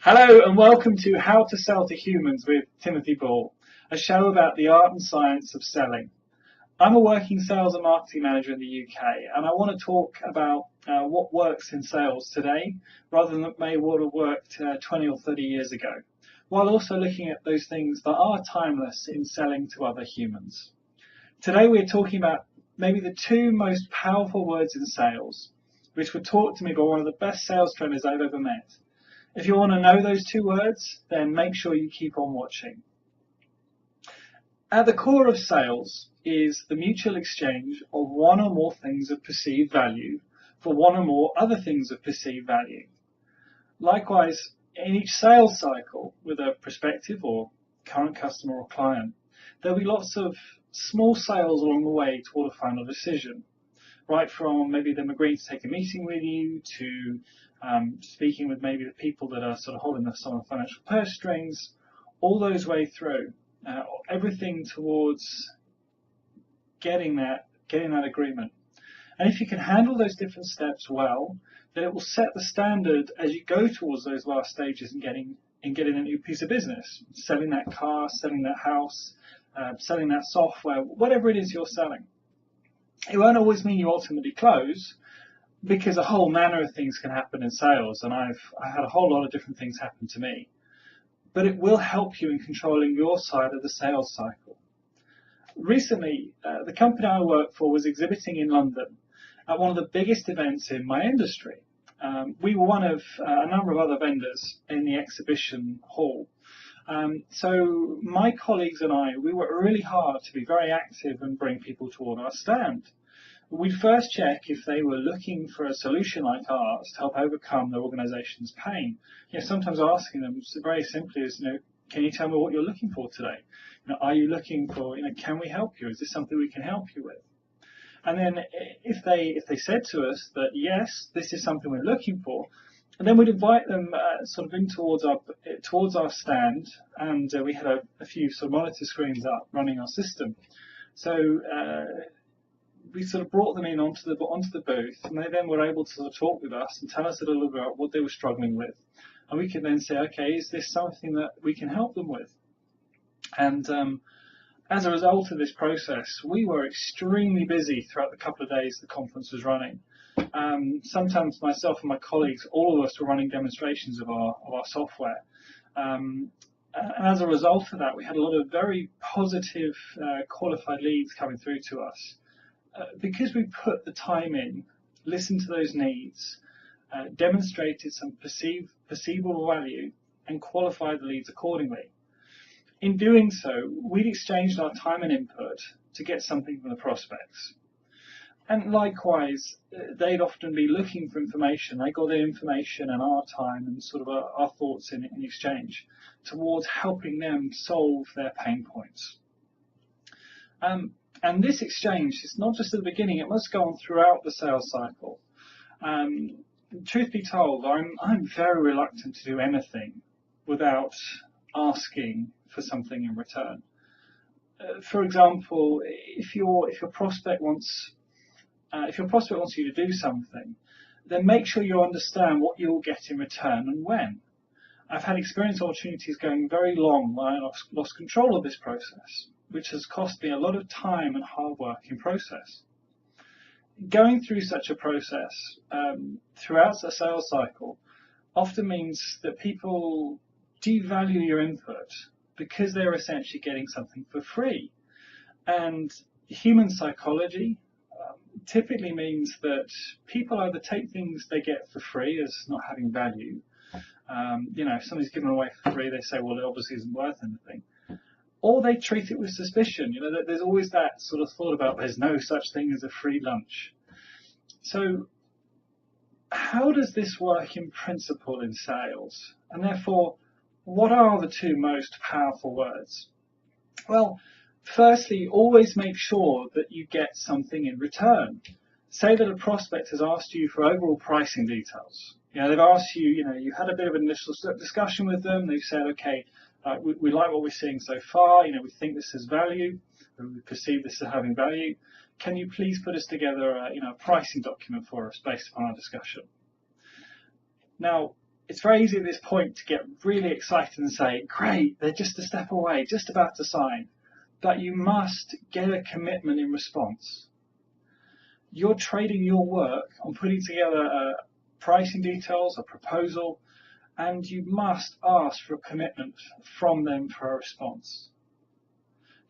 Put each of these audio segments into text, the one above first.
Hello and welcome to How to Sell to Humans with Timothy Ball, a show about the art and science of selling. I'm a working sales and marketing manager in the UK, and I want to talk about what works in sales today rather than may would have worked 20 or 30 years ago, while also looking at those things that are timeless in selling to other humans. Today we're talking about maybe the two most powerful words in sales, which were taught to me by one of the best sales trainers I've ever met. If you want to know those two words, then make sure you keep on watching. At the core of sales is the mutual exchange of one or more things of perceived value for one or more other things of perceived value. Likewise, in each sales cycle with a prospective or current customer or client, there'll be lots of small sales along the way toward a final decision, right from maybe them agreeing to take a meeting with you to speaking with maybe the people that are sort of holding some of the financial purse strings, all those way through, everything towards getting that agreement. And if you can handle those different steps well, then it will set the standard as you go towards those last stages and getting a new piece of business, selling that car, selling that house, selling that software, whatever it is you're selling. It won't always mean you ultimately close, because a whole manner of things can happen in sales, and I had a whole lot of different things happen to me. But it will help you in controlling your side of the sales cycle. Recently, the company I work for was exhibiting in London at one of the biggest events in my industry. We were one of a number of other vendors in the exhibition hall. So my colleagues and I, we worked really hard to be very active and bring people toward our stand. We'd first check if they were looking for a solution like ours to help overcome their organization's pain. Sometimes asking them very simply is, can you tell me what you're looking for today? Are you looking for, can we help you? Is this something we can help you with? And then if they said to us that yes, this is something we're looking for, and then we'd invite them sort of in towards our stand, and we had a few sort of monitor screens up running our system. So we sort of brought them in onto the booth, and they then were able to sort of talk with us and tell us a little bit about what they were struggling with, and we could then say, okay, is this something that we can help them with? And as a result of this process, we were extremely busy throughout the couple of days the conference was running. Sometimes myself and my colleagues, all of us were running demonstrations of our software. And as a result of that, we had a lot of very positive, qualified leads coming through to us. Because we put the time in, listened to those needs, demonstrated some perceivable value, and qualified the leads accordingly. In doing so, we'd exchanged our time and input to get something from the prospects. And likewise, they'd often be looking for information. They got their information and our time and sort of our thoughts in exchange towards helping them solve their pain points. And this exchange is not just at the beginning, it must go on throughout the sales cycle. Truth be told, I'm very reluctant to do anything without asking for something in return. For example, if your prospect wants you to do something, then make sure you understand what you'll get in return and when. I've had experience opportunities going very long when I lost control of this process, which has cost me a lot of time and hard work in process. Going through such a process throughout the sales cycle often means that people devalue your input because they're essentially getting something for free. And human psychology typically means that people either take things they get for free as not having value. If something's given away for free, they say, well, it obviously isn't worth anything. Or they treat it with suspicion. There's always that sort of thought about there's no such thing as a free lunch. So how does this work in principle in sales? And therefore, what are the two most powerful words? Well, firstly, always make sure that you get something in return. Say that a prospect has asked you for overall pricing details. They've asked you, you had a bit of an initial discussion with them. They've said, okay, we like what we're seeing so far. We think this has value. We perceive this as having value. Can you please put us together a pricing document for us based upon our discussion? Now, it's very easy at this point to get really excited and say, great, they're just a step away, just about to sign. But you must get a commitment in response. You're trading your work on putting together pricing details, a proposal, and you must ask for a commitment from them for a response.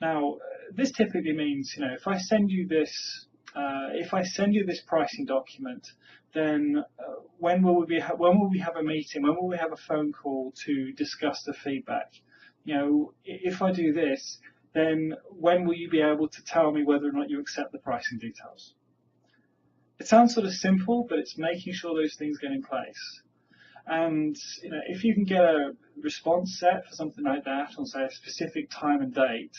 Now, this typically means, if I send you this pricing document, then when will we have a meeting? When will we have a phone call to discuss the feedback? If I do this, then when will you be able to tell me whether or not you accept the pricing details? It sounds sort of simple, but it's making sure those things get in place. And if you can get a response set for something like that on, say, a specific time and date,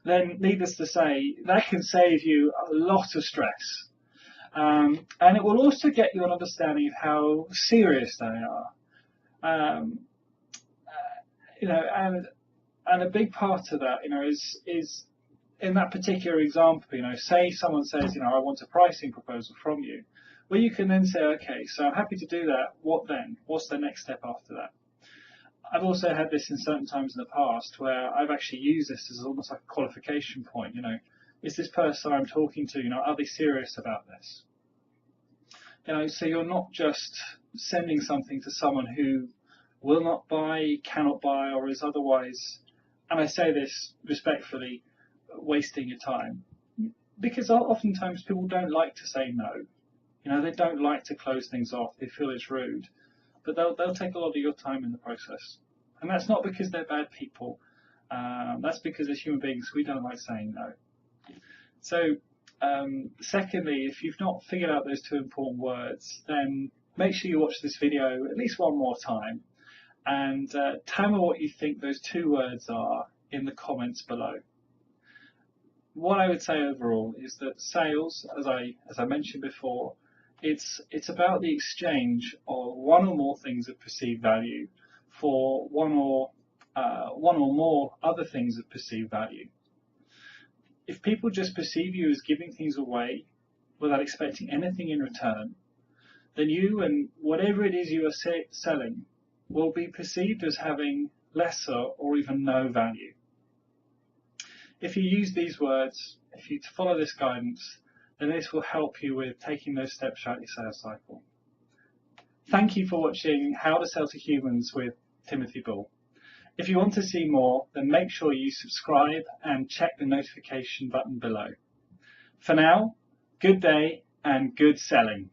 then needless to say, that can save you a lot of stress. And it will also get you an understanding of how serious they are. And a big part of that, is in that particular example, say someone says, I want a pricing proposal from you. Well, you can then say, okay, so I'm happy to do that. What then? What's the next step after that? I've also had this in certain times in the past where I've actually used this as almost like a qualification point. Is this person I'm talking to, are they serious about this? So you're not just sending something to someone who will not buy, cannot buy, or is otherwise, and I say this respectfully, wasting your time. Because oftentimes people don't like to say no. They don't like to close things off. They feel it's rude. But they'll take a lot of your time in the process. And that's not because they're bad people. That's because as human beings, we don't like saying no. So, secondly, if you've not figured out those two important words, then make sure you watch this video at least one more time and tell me what you think those two words are in the comments below. What I would say overall is that sales, as I mentioned before, it's about the exchange of one or more things of perceived value for one or more other things of perceived value. If people just perceive you as giving things away without expecting anything in return, then you and whatever it is you are selling will be perceived as having lesser or even no value. If you use these words, if you follow this guidance, then this will help you with taking those steps throughout your sales cycle. Thank you for watching How to Sell to Humans with Timothy Bull. If you want to see more, then make sure you subscribe and check the notification button below. For now, good day and good selling.